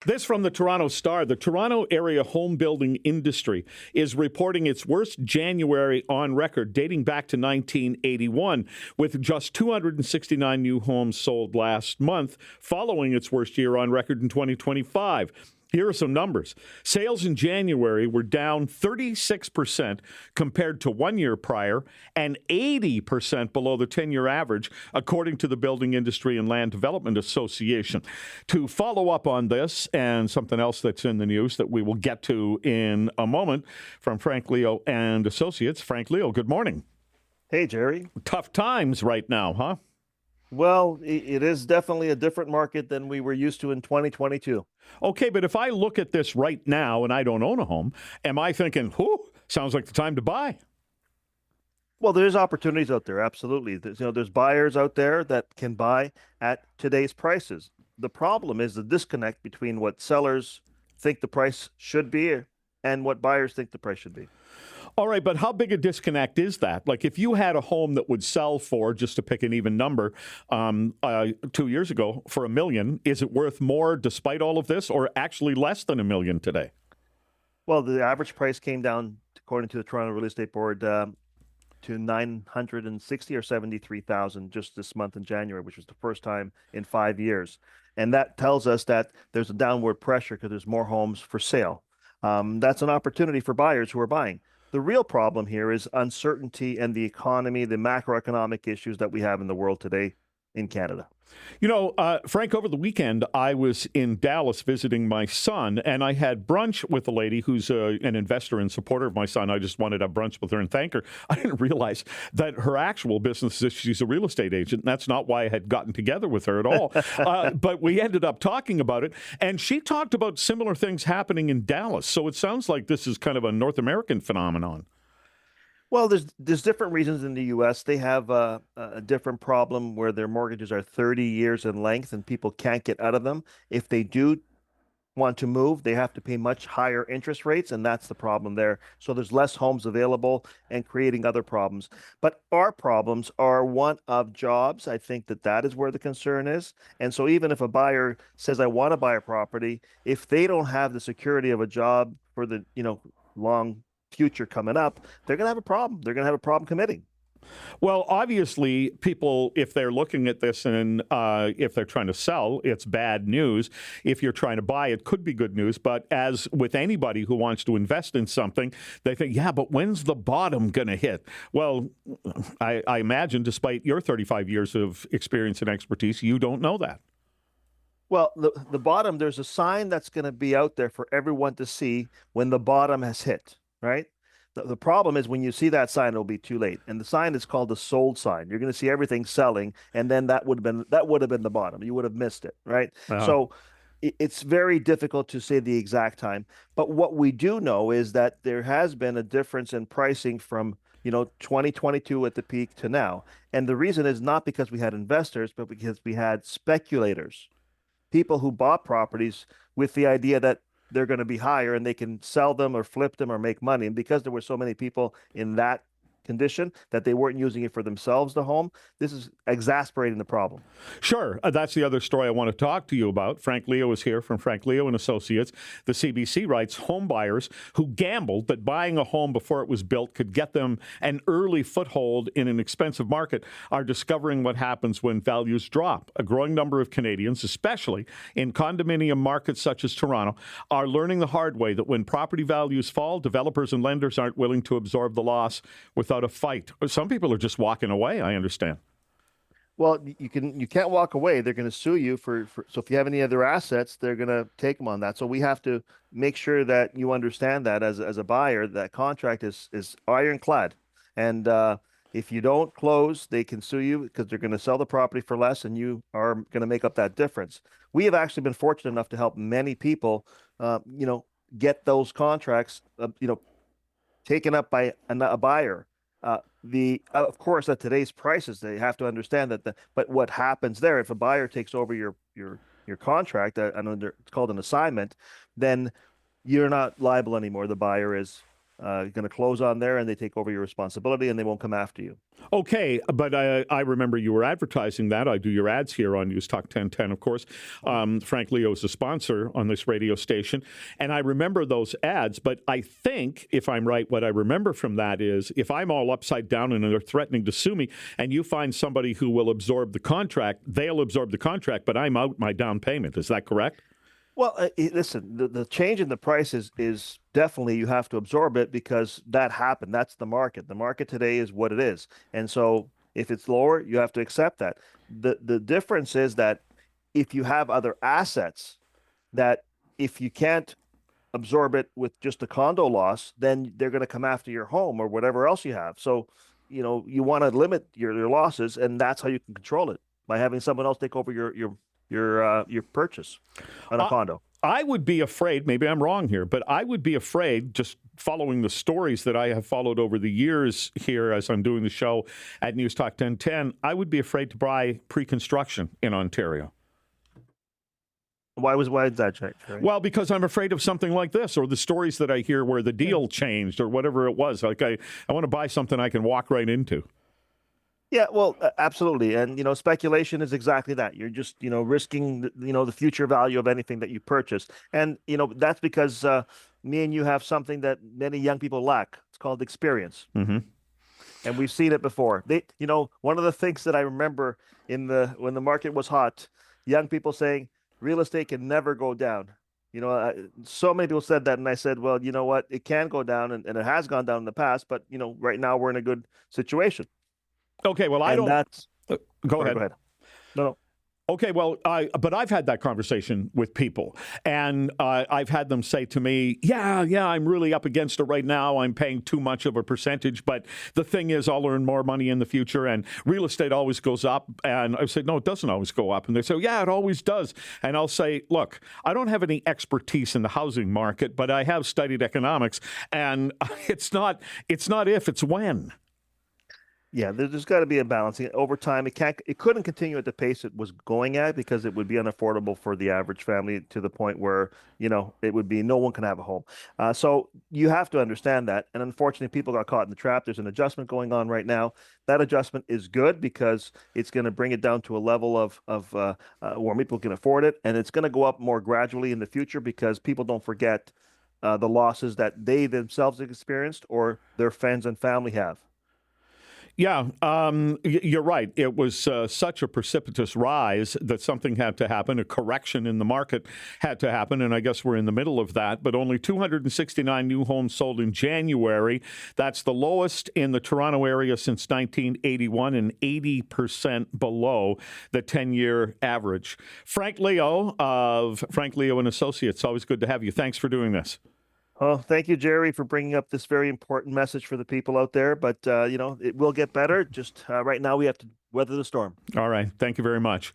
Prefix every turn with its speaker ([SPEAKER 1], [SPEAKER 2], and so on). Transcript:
[SPEAKER 1] This from the Toronto Star. The Toronto area home building industry is reporting its worst January on record, dating back to 1981, with just 269 new homes sold last month, following its worst year on record in 2025. Here are some numbers. Sales in January were down 36% compared to 1 year prior and 80% below the 10-year average, according to the Building Industry and Land Development Association. To follow up on this and something else that's in the news that we will get to in a moment from Frank Leo and Associates. Frank Leo, good morning.
[SPEAKER 2] Hey, Jerry.
[SPEAKER 1] Tough times right now, huh?
[SPEAKER 2] Well, it is definitely a different market than we were used to in 2022.
[SPEAKER 1] Okay, but if I look at this right now and I don't own a home, am I thinking, whew, sounds like the time to buy?
[SPEAKER 2] Well, there's opportunities out there. Absolutely. There's buyers out there that can buy at today's prices. The problem is the disconnect between what sellers think the price should be and what buyers think the price should be.
[SPEAKER 1] All right, but how big a disconnect is that? Like if you had a home that would sell for, just to pick an even number, 2 years ago for $1 million, is it worth more despite all of this or actually less than $1 million today?
[SPEAKER 2] Well, the average price came down, according to the Toronto Real Estate Board, to 960 or 73,000 just this month in January, which was the first time in 5 years. And that tells us that there's a downward pressure because there's more homes for sale. That's an opportunity for buyers who are buying. The real problem here is uncertainty and the economy, the macroeconomic issues that we have in the world today in Canada.
[SPEAKER 1] You know, Frank, over the weekend, I was in Dallas visiting my son, and I had brunch with a lady who's an investor and supporter of my son. I just wanted to have brunch with her and thank her. I didn't realize that her actual business is she's a real estate agent, and that's not why I had gotten together with her at all. But we ended up talking about it, and she talked about similar things happening in Dallas. So it sounds like this is kind of a North American phenomenon.
[SPEAKER 2] Well, there's different reasons in the U.S. They have a different problem where their mortgages are 30 years in length and people can't get out of them. If they do want to move, they have to pay much higher interest rates, and that's the problem there. So there's less homes available and creating other problems. But our problems are one of jobs. I think that is where the concern is. And so even if a buyer says, I want to buy a property, if they don't have the security of a job for the, long future coming up, they're going to have a problem. They're going to have a problem committing.
[SPEAKER 1] Well, obviously, people, if they're looking at this and if they're trying to sell, it's bad news. If you're trying to buy, it could be good news. But as with anybody who wants to invest in something, they think, yeah, but when's the bottom going to hit? Well, I imagine, despite your 35 years of experience and expertise, you don't know that.
[SPEAKER 2] Well, the bottom, there's a sign that's going to be out there for everyone to see when the bottom has hit. Right? The problem is when you see that sign, it'll be too late. And the sign is called the sold sign. You're going to see everything selling, and then that would have been the bottom. You would have missed it, right?
[SPEAKER 1] Uh-huh.
[SPEAKER 2] So it's very difficult to say the exact time. But what we do know is that there has been a difference in pricing from 2022 at the peak to now. And the reason is not because we had investors, but because we had speculators, people who bought properties with the idea that they're going to be higher and they can sell them or flip them or make money. And because there were so many people in that condition that they weren't using it for themselves, the home, this is exasperating the problem.
[SPEAKER 1] Sure. That's the other story I want to talk to you about. Frank Leo is here from Frank Leo and Associates. The CBC writes home buyers who gambled that buying a home before it was built could get them an early foothold in an expensive market are discovering what happens when values drop. A growing number of Canadians, especially in condominium markets such as Toronto, are learning the hard way that when property values fall, developers and lenders aren't willing to absorb the loss without a fight. Some people are just walking away, I understand.
[SPEAKER 2] Well, you can't walk away. They're going to sue you for so if you have any other assets, they're going to take them on that. So we have to make sure that you understand that as a buyer, that contract is ironclad. And if you don't close, they can sue you because they're going to sell the property for less and you are going to make up that difference. We have actually been fortunate enough to help many people, get those contracts, taken up by a buyer. Of course, at today's prices, they have to understand that. But what happens there, if a buyer takes over your contract, it's called an assignment, then you're not liable anymore. The buyer is. going to close on there, and they take over your responsibility, and they won't come after you.
[SPEAKER 1] Okay, but I remember you were advertising that. I do your ads here on Newstalk 1010, of course. Frank Leo is a sponsor on this radio station, and I remember those ads, but I think, if I'm right, what I remember from that is if I'm all upside down and they're threatening to sue me, and you find somebody who will absorb the contract, they'll absorb the contract, but I'm out my down payment. Is that correct?
[SPEAKER 2] Well, listen, the change in the price is definitely, you have to absorb it because that happened. That's the market. The market today is what it is. And so if it's lower, you have to accept that. The difference is that if you have other assets, that if you can't absorb it with just a condo loss, then they're going to come after your home or whatever else you have. So, you want to limit your losses, and that's how you can control it, by having someone else take over your purchase on a condo.
[SPEAKER 1] I would be afraid, maybe I'm wrong here, but I would be afraid, just following the stories that I have followed over the years here as I'm doing the show at Newstalk 1010, I would be afraid to buy pre-construction in Ontario.
[SPEAKER 2] Why is that, Jack? Right?
[SPEAKER 1] Well, because I'm afraid of something like this, or the stories that I hear where the deal changed or whatever it was. Like I want to buy something I can walk right into.
[SPEAKER 2] Yeah, well, absolutely. And, speculation is exactly that. You're just, risking, the future value of anything that you purchase. And, that's because me and you have something that many young people lack. It's called experience.
[SPEAKER 1] Mm-hmm.
[SPEAKER 2] And we've seen it before. One of the things that I remember when the market was hot, young people saying real estate can never go down. So many people said that, and I said, well, you know what? It can go down, and it has gone down in the past, but, right now we're in a good situation.
[SPEAKER 1] Okay, well, go ahead.
[SPEAKER 2] Go ahead. No.
[SPEAKER 1] Okay, well, but I've had that conversation with people, and I've had them say to me, yeah, I'm really up against it right now. I'm paying too much of a percentage, but the thing is, I'll earn more money in the future, and real estate always goes up. And I said, no, it doesn't always go up. And they say, yeah, it always does. And I'll say, look, I don't have any expertise in the housing market, but I have studied economics, and it's not if, it's when.
[SPEAKER 2] Yeah, there's got to be a balancing over time. It couldn't continue at the pace it was going at, because it would be unaffordable for the average family, to the point where, it would be no one can have a home. So you have to understand that. And unfortunately, people got caught in the trap. There's an adjustment going on right now. That adjustment is good because it's going to bring it down to a level of where people can afford it. And it's going to go up more gradually in the future, because people don't forget the losses that they themselves have experienced or their friends and family have.
[SPEAKER 1] Yeah, you're right. It was such a precipitous rise that something had to happen. A correction in the market had to happen, and I guess we're in the middle of that. But only 269 new homes sold in January. That's the lowest in the Toronto area since 1981 and 80% below the 10-year average. Frank Leo of Frank Leo and Associates, always good to have you. Thanks for doing this.
[SPEAKER 2] Oh, thank you, Jerry, for bringing up this very important message for the people out there. But, it will get better. Just right now, we have to weather the storm.
[SPEAKER 1] All right. Thank you very much.